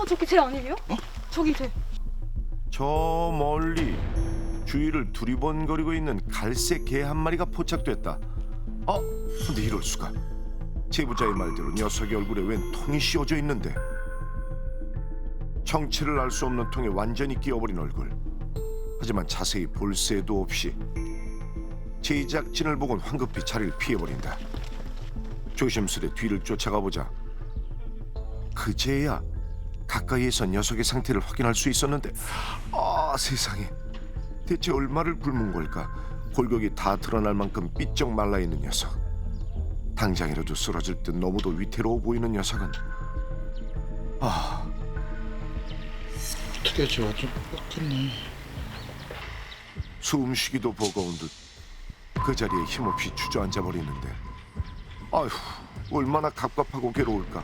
저기 쟤 아니에요? 저기 쟤. 저 멀리 주위를 두리번거리고 있는 갈색 개 한 마리가 포착됐다. 근데 이럴 수가. 제보자의 말대로 녀석의 얼굴에 웬 통이 씌워져 있는데 정체를 알 수 없는 통에 완전히 끼어버린 얼굴. 하지만 자세히 볼 새도 없이 제작진을 보곤 황급히 자리를 피해버린다. 조심스레 뒤를 쫓아가 보자 그제야 가까이에서 녀석의 상태를 확인할 수 있었는데 세상에 대체 얼마를 굶은 걸까. 골격이 다 드러날 만큼 삐쩍 말라있는 녀석. 당장이라도 쓰러질 듯 너무도 위태로워 보이는 녀석은 어떻게 지금 좀 뻑했네. 숨쉬기도 버거운 듯 그 자리에 힘없이 주저앉아 버리는데 얼마나 갑갑하고 괴로울까.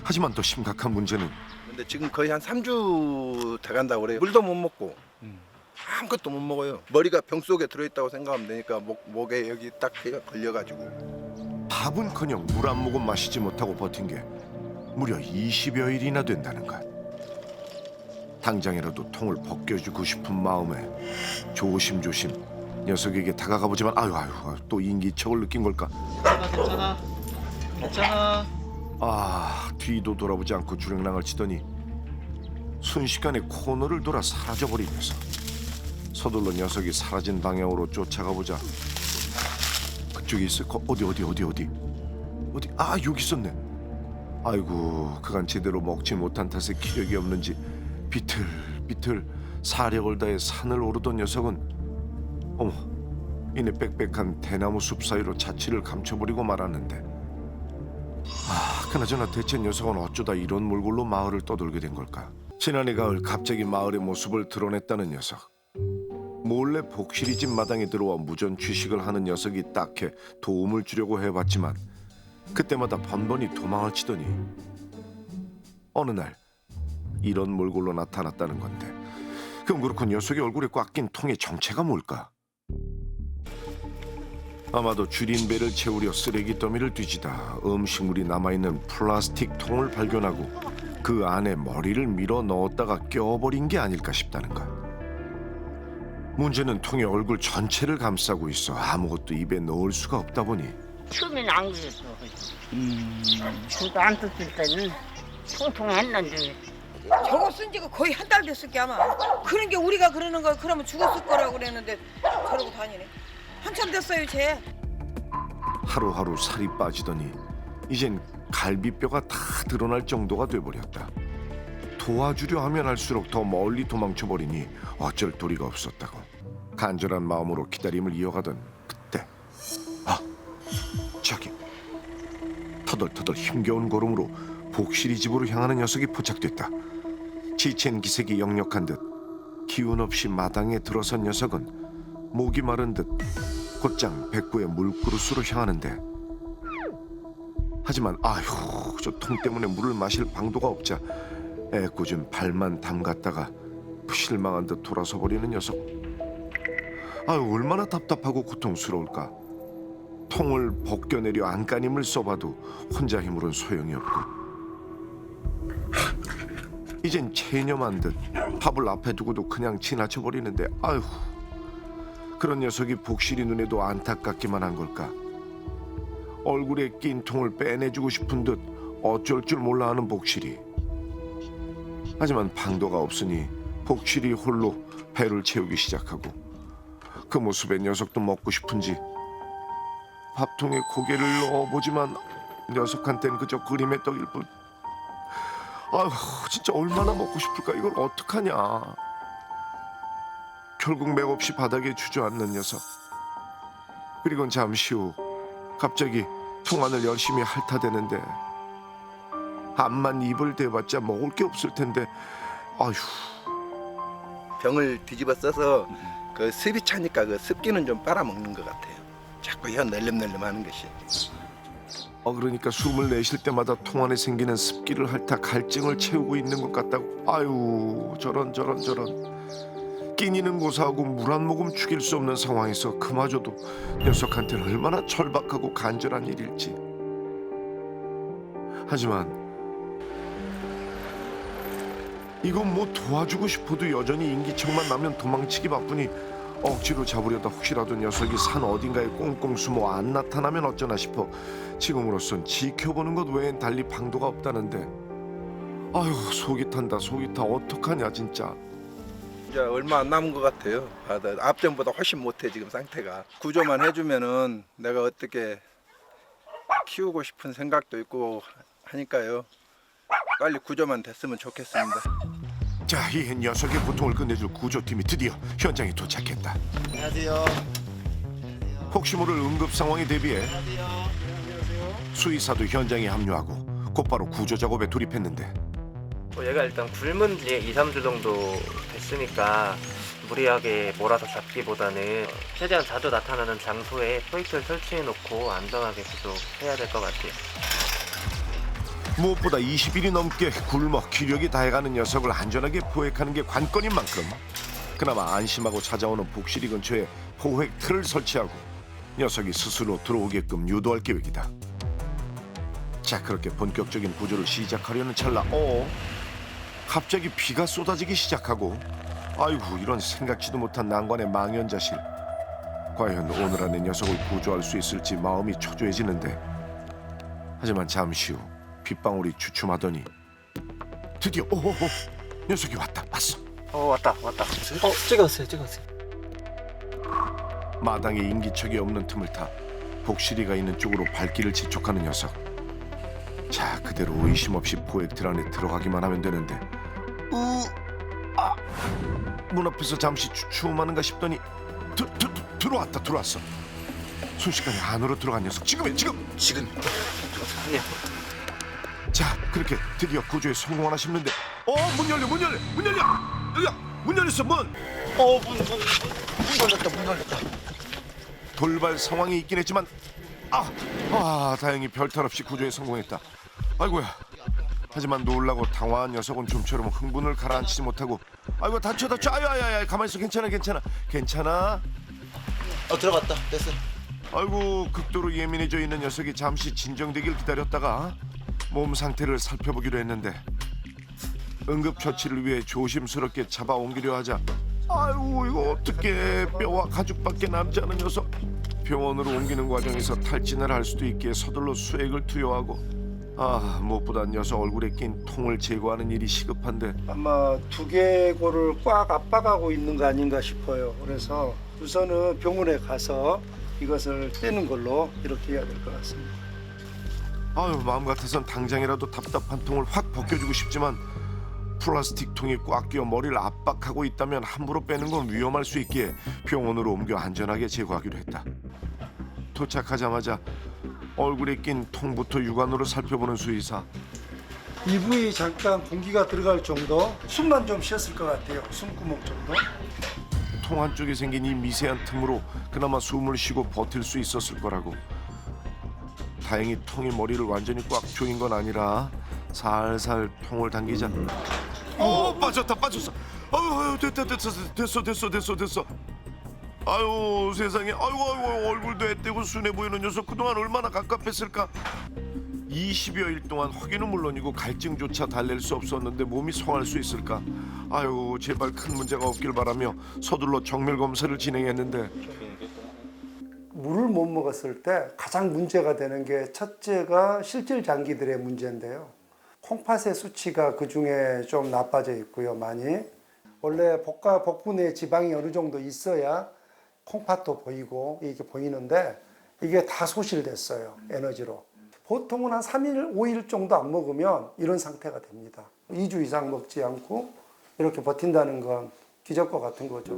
하지만 더 심각한 문제는 근데 지금 거의 한 3주 돼간다고 그래요. 물도 못 먹고 아무것도 못 먹어요. 머리가 병 속에 들어있다고 생각하면 되니까 목에 여기 딱 피가 걸려가지고. 밥은커녕 물 한 모금 마시지 못하고 버틴 게 무려 20여 일이나 된다는 것. 당장이라도 통을 벗겨주고 싶은 마음에 조심조심 녀석에게 다가가 보지만 또 인기척을 느낀 걸까. 괜찮아. 뒤도 돌아보지 않고 주랭랑을 치더니 순식간에 코너를 돌아 사라져버린 녀석. 서둘러 녀석이 사라진 방향으로 쫓아가 보자 그쪽에 있을 거. 어디 여기 있었네. 아이고, 그간 제대로 먹지 못한 탓에 기력이 없는지 비틀비틀 사력을 다해 산을 오르던 녀석은 이내 빽빽한 대나무 숲 사이로 자취를 감춰버리고 말았는데 그나저나 대체 녀석은 어쩌다 이런 몰골로 마을을 떠돌게 된 걸까. 지난해 가을 갑자기 마을의 모습을 드러냈다는 녀석. 몰래 복실이 집 마당에 들어와 무전 취식을 하는 녀석이 딱해 도움을 주려고 해봤지만 그때마다 번번이 도망을 치더니 어느 날 이런 몰골로 나타났다는 건데, 그럼 그렇고 녀석의 얼굴에 꽉 낀 통의 정체가 뭘까? 아마도 줄인 배를 채우려 쓰레기 더미를 뒤지다 음식물이 남아있는 플라스틱 통을 발견하고 그 안에 머리를 밀어 넣었다가 껴버린 게 아닐까 싶다는가. 문제는 통의 얼굴 전체를 감싸고 있어 아무것도 입에 넣을 수가 없다 보니 처음에는 안 그랬어. 저도 안 떴을 때는 통통했는데 저거 쓴 지가 거의 한 달 됐을 게 아마. 그런 게 우리가 그러는 거 그러면 죽었을 거라고 그랬는데 저러고 다니네. 한참 됐어요 쟤. 하루하루 살이 빠지더니 이젠 갈비뼈가 다 드러날 정도가 돼버렸다. 도와주려 하면 할수록 더 멀리 도망쳐버리니 어쩔 도리가 없었다고. 간절한 마음으로 기다림을 이어가던 그때 저기 터덜터덜 힘겨운 걸음으로 복실이 집으로 향하는 녀석이 포착됐다. 지친 기색이 역력한 듯 기운 없이 마당에 들어선 녀석은 목이 마른 듯 곧장 백구의 물그릇으로 향하는데, 하지만 저 통 때문에 물을 마실 방도가 없자 애꿎은 발만 담갔다가 실망한 듯 돌아서 버리는 녀석. 얼마나 답답하고 고통스러울까. 통을 벗겨내려 안간힘을 써봐도 혼자 힘으론 소용이 없고 이젠 체념한 듯 밥을 앞에 두고도 그냥 지나쳐버리는데 그런 녀석이 복실이 눈에도 안타깝기만 한 걸까. 얼굴에 낀 통을 빼내주고 싶은 듯 어쩔 줄 몰라 하는 복실이. 하지만 방도가 없으니 복실이 홀로 배를 채우기 시작하고 그 모습에 녀석도 먹고 싶은지 밥통에 고개를 넣어보지만 녀석한텐 그저 그림의 떡일 뿐. 진짜 얼마나 먹고 싶을까. 이걸 어떡하냐. 결국 맥없이 바닥에 주저앉는 녀석. 그리곤 잠시 후 갑자기 통 안을 열심히 핥아대는데 앞만 입을 대봤자 먹을 게 없을 텐데 병을 뒤집어 써서 그 습이 차니까 그 습기는 좀 빨아먹는 것 같아요. 자꾸 혀 널름널름하는 것이. 그러니까 숨을 내쉴 때마다 통 안에 생기는 습기를 핥아 갈증을 채우고 있는 것 같다고. 저런 끼니는 고사하고 물 한 모금 죽일 수 없는 상황에서 그마저도 녀석한테는 얼마나 절박하고 간절한 일일지. 하지만 이건 뭐 도와주고 싶어도 여전히 인기척만 나면 도망치기 바쁘니 억지로 잡으려다 혹시라도 녀석이 산 어딘가에 꽁꽁 숨어 안 나타나면 어쩌나 싶어 지금으로선 지켜보는 것 외엔 달리 방도가 없다는데 아유 속이 탄다 속이 타 어떡하냐 진짜. 이제 얼마 안 남은 것 같아요. 앞전보다 훨씬 못해 지금 상태가. 구조만 해주면은 내가 어떻게 키우고 싶은 생각도 있고 하니까요. 빨리 구조만 됐으면 좋겠습니다. 자, 이 녀석의 고통을 끝내줄 구조팀이 드디어 현장에 도착했다. 안녕하세요. 혹시 모를 응급 상황에 대비해 수의사도 현장에 합류하고 곧바로 구조 작업에 돌입했는데 얘가 일단 굶은 지 2-3주 정도 됐으니까 무리하게 몰아서 잡기보다는 최대한 자주 나타나는 장소에 포획기를 설치해놓고 안전하게 구조해야 될 것 같아요. 무엇보다 20일이 넘게 굶어 기력이 다해가는 녀석을 안전하게 포획하는 게 관건인 만큼 그나마 안심하고 찾아오는 복실이 근처에 포획 틀을 설치하고 녀석이 스스로 들어오게끔 유도할 계획이다. 자, 그렇게 본격적인 구조를 시작하려는 찰나 갑자기 비가 쏟아지기 시작하고 아이고 이런 생각지도 못한 난관의 망연자실. 과연 오늘 안에 녀석을 구조할 수 있을지 마음이 초조해지는데 하지만 잠시 후 빗방울이 주춤하더니 드디어 녀석이 왔어. 왔다. 찍었어요. 마당에 인기척이 없는 틈을 타 복실이가 있는 쪽으로 발길을 재촉하는 녀석. 자, 그대로 의심 없이 포획틀 안에 들어가기만 하면 되는데 문 앞에서 잠시 주춤하는가 싶더니 들어왔어. 순식간에 안으로 들어간 녀석. 지금. 자, 그렇게 드디어 구조에 성공하나 싶는데 문 열려. 문 열렸어 문. 문 열렸다. 돌발 상황이 있긴 했지만 다행히 별탈 없이 구조에 성공했다. 아이고야. 하지만 놀라고 당황한 녀석은 좀처럼 흥분을 가라앉히지 못하고 아이고 다쳐. 아야 가만히 있어. 괜찮아. 들어갔다. 됐어. 아이고 극도로 예민해져 있는 녀석이 잠시 진정되길 기다렸다가 몸 상태를 살펴보기로 했는데 응급처치를 위해 조심스럽게 잡아 옮기려 하자 아이고 이거 어떻게 뼈와 가죽밖에 남지 않은 녀석. 병원으로 옮기는 과정에서 탈진을 할 수도 있기에 서둘러 수액을 투여하고 무엇보다 녀석 얼굴에 낀 통을 제거하는 일이 시급한데 아마 두개골을 꽉 압박하고 있는 거 아닌가 싶어요. 그래서 우선은 병원에 가서 이것을 떼는 걸로 이렇게 해야 될 것 같습니다. 마음 같아선 당장이라도 답답한 통을 확 벗겨주고 싶지만 플라스틱 통이 꽉 끼어 머리를 압박하고 있다면 함부로 빼는 건 위험할 수 있기에 병원으로 옮겨 안전하게 제거하기로 했다. 도착하자마자 얼굴에 낀 통부터 육안으로 살펴보는 수의사. 이 부위 잠깐 공기가 들어갈 정도, 숨만 좀 쉬었을 것 같아요. 숨구멍 정도. 통 한쪽에 생긴 이 미세한 틈으로 그나마 숨을 쉬고 버틸 수 있었을 거라고. 다행히 통이 머리를 완전히 꽉 조인 건 아니라 살살 통을 당기자 빠졌어. 됐어. 아유 세상에. 아이고 얼굴도 앳되고 순해 보이는 녀석 그동안 얼마나 갑갑했을까. 20여일 동안 허기는 물론이고 갈증조차 달랠 수 없었는데 몸이 성할 수 있을까. 아유 제발 큰 문제가 없길 바라며 서둘러 정밀 검사를 진행했는데 물을 못 먹었을 때 가장 문제가 되는 게 첫째가 실질 장기들의 문제인데요. 콩팥의 수치가 그 중에 좀 나빠져 있고요. 많이. 원래 복부 내 지방이 어느 정도 있어야 콩팥도 보이고 이게 보이는데 이게 다 소실됐어요. 에너지로. 보통은 한 3일, 5일 정도 안 먹으면 이런 상태가 됩니다. 2주 이상 먹지 않고 이렇게 버틴다는 건 기적과 같은 거죠.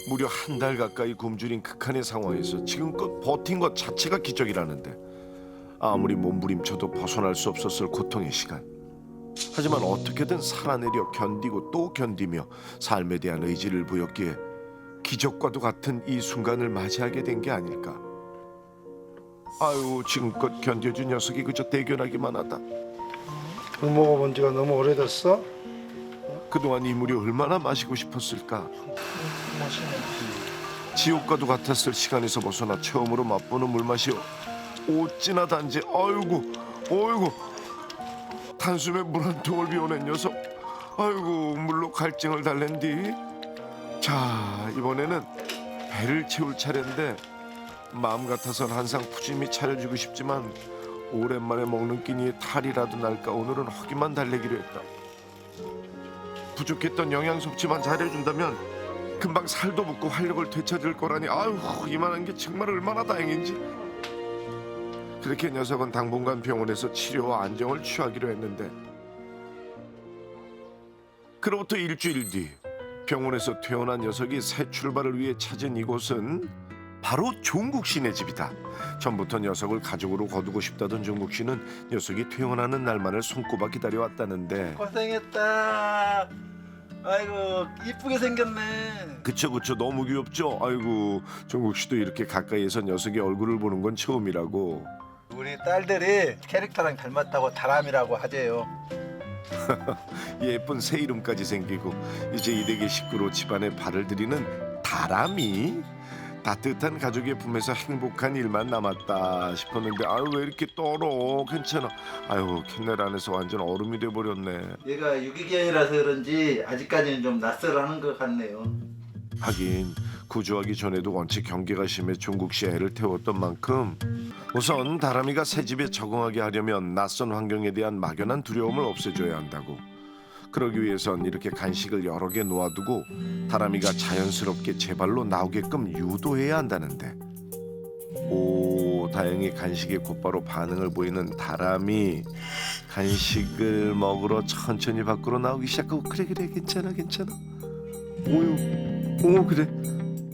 무려 한 달 가까이 굶주린 극한의 상황에서 지금껏 버틴 것 자체가 기적이라는데 아무리 몸부림쳐도 벗어날 수 없었을 고통의 시간. 하지만 어떻게든 살아내려 견디고 또 견디며 삶에 대한 의지를 보였기에 기적과도 같은 이 순간을 맞이하게 된 게 아닐까. 아유 지금껏 견뎌준 녀석이 그저 대견하기만 하다. 물 먹어본 지가 너무 오래됐어? 그동안 이 물이 얼마나 마시고 싶었을까. 지옥과도 같았을 시간에서 벗어나 처음으로 맛보는 물맛이요. 어찌나 단지. 어이구 단숨에 물 한 통을 비워낸 녀석. 아이고 물로 갈증을 달랜디. 자 이번에는 배를 채울 차례인데 마음 같아선 한상 푸짐히 차려주고 싶지만 오랜만에 먹는 끼니에 탈이라도 날까 오늘은 허기만 달래기로 했다. 부족했던 영양 섭취만 잘해준다면 금방 살도 붙고 활력을 되찾을 거라니 아유 이만한 게 정말 얼마나 다행인지. 그렇게 녀석은 당분간 병원에서 치료와 안정을 취하기로 했는데 그로부터 일주일 뒤 병원에서 퇴원한 녀석이 새 출발을 위해 찾은 이곳은 바로 종국 씨네 집이다. 전부터 녀석을 가족으로 거두고 싶다던 종국 씨는 녀석이 퇴원하는 날만을 손꼽아 기다려왔다는데 고생했다. 아이고 이쁘게 생겼네. 그쵸 너무 귀엽죠. 아이고 종국 씨도 이렇게 가까이에서 녀석의 얼굴을 보는 건 처음이라고. 우리 딸들이 캐릭터랑 닮았다고 다람이라고 하재요. 예쁜 새 이름까지 생기고 이제 이댁의 식구로 집안에 발을 들이는 다람이. 따뜻한 가족의 품에서 행복한 일만 남았다 싶었는데 아유 왜 이렇게 떨어. 괜찮아. 아유 캔넬 안에서 완전 얼음이 돼버렸네. 얘가 유기견이라서 그런지 아직까지는 좀 낯설어하는 것 같네요. 하긴 구조하기 전에도 원체 경계가 심해 종국 씨 애를 태웠던 만큼 우선 다람이가 새 집에 적응하게 하려면 낯선 환경에 대한 막연한 두려움을 없애줘야 한다고. 그러기 위해선 이렇게 간식을 여러 개 놓아두고 다람이가 자연스럽게 제 발로 나오게끔 유도해야 한다는데. 오 다행히 간식에 곧바로 반응을 보이는 다람이 간식을 먹으러 천천히 밖으로 나오기 시작하고 그래 괜찮아. 오 그래.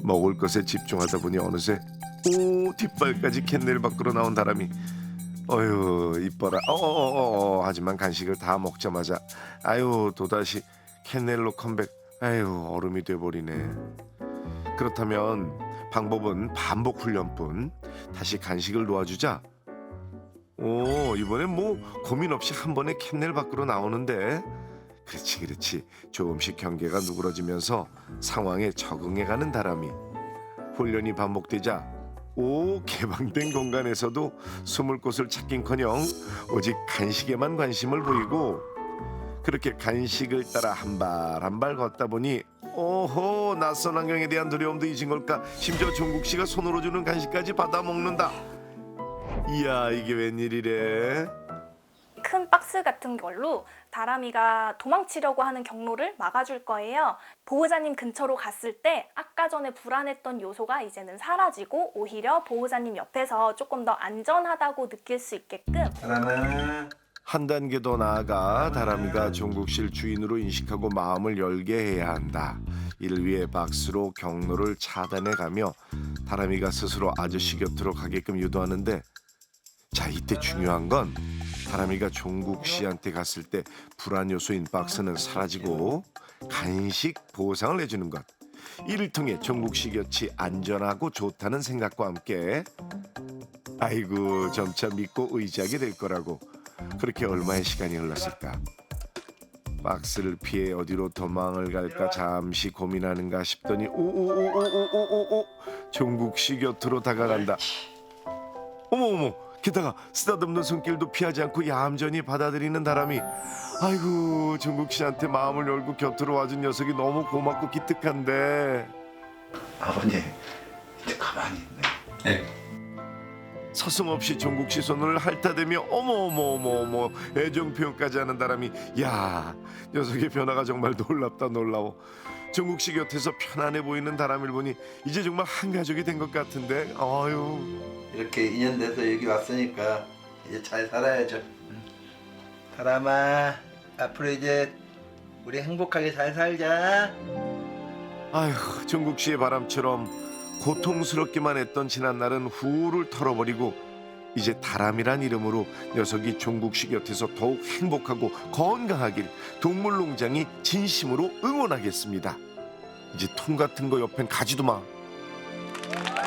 먹을 것에 집중하다 보니 어느새 오 뒷발까지 캔넬 밖으로 나온 다람이. 어휴 이뻐라. 하지만 간식을 다 먹자마자 아유 또다시 캔넬로 컴백. 아유 얼음이 돼버리네. 그렇다면 방법은 반복 훈련뿐. 다시 간식을 놓아주자 오 이번엔 뭐 고민 없이 한 번에 캔넬 밖으로 나오는데. 그렇지 조금씩 경계가 누그러지면서 상황에 적응해가는 다람이. 훈련이 반복되자 오 개방된 공간에서도 숨을 곳을 찾긴커녕 오직 간식에만 관심을 보이고 그렇게 간식을 따라 한 발 걷다 보니 오호 낯선 환경에 대한 두려움도 잊은 걸까. 심지어 종국 씨가 손으로 주는 간식까지 받아 먹는다. 이야 이게 웬일이래. 큰 박스 같은 걸로 다람이가 도망치려고 하는 경로를 막아줄 거예요. 보호자님 근처로 갔을 때 아까 전에 불안했던 요소가 이제는 사라지고 오히려 보호자님 옆에서 조금 더 안전하다고 느낄 수 있게끔. 다람아. 한 단계 더 나아가 다람이가 종국 씨를 주인으로 인식하고 마음을 열게 해야 한다. 이를 위해 박스로 경로를 차단해가며 다람이가 스스로 아저씨 곁으로 가게끔 유도하는데 자 이때 중요한 건 다람이가 종국 씨한테 갔을 때 불안 요소인 박스는 사라지고 간식 보상을 해주는 것. 이를 통해 종국 씨 곁이 안전하고 좋다는 생각과 함께 아이고 점차 믿고 의지하게 될 거라고. 그렇게 얼마의 시간이 흘렀을까. 박스를 피해 어디로 도망을 갈까 잠시 고민하는가 싶더니 오오오오오오오 종국 씨 곁으로 다가간다. 어머 게다가 쓰다듬는 손길도 피하지 않고 얌전히 받아들이는 다람이. 아이고 종국 씨한테 마음을 열고 곁으로 와준 녀석이 너무 고맙고 기특한데. 아버님 이제 가만히 있네. 네. 서슴없이 종국 씨 손을 핥아대며 어머 애정 표현까지 하는 다람이. 야 녀석의 변화가 정말 놀랍다 놀라워. 종국 씨 곁에서 편안해 보이는 다람을 보니 이제 정말 한 가족이 된 것 같은데. 아유 이렇게 인연돼서 여기 왔으니까 이제 잘 살아야죠. 다람아 앞으로 이제 우리 행복하게 잘 살자. 아휴 종국 씨의 바람처럼 고통스럽기만 했던 지난날은 후를 털어버리고 이제 다람이란 이름으로 녀석이 종국 씨 곁에서 더욱 행복하고 건강하길 동물농장이 진심으로 응원하겠습니다. 이제 통 같은 거 옆엔 가지도 마.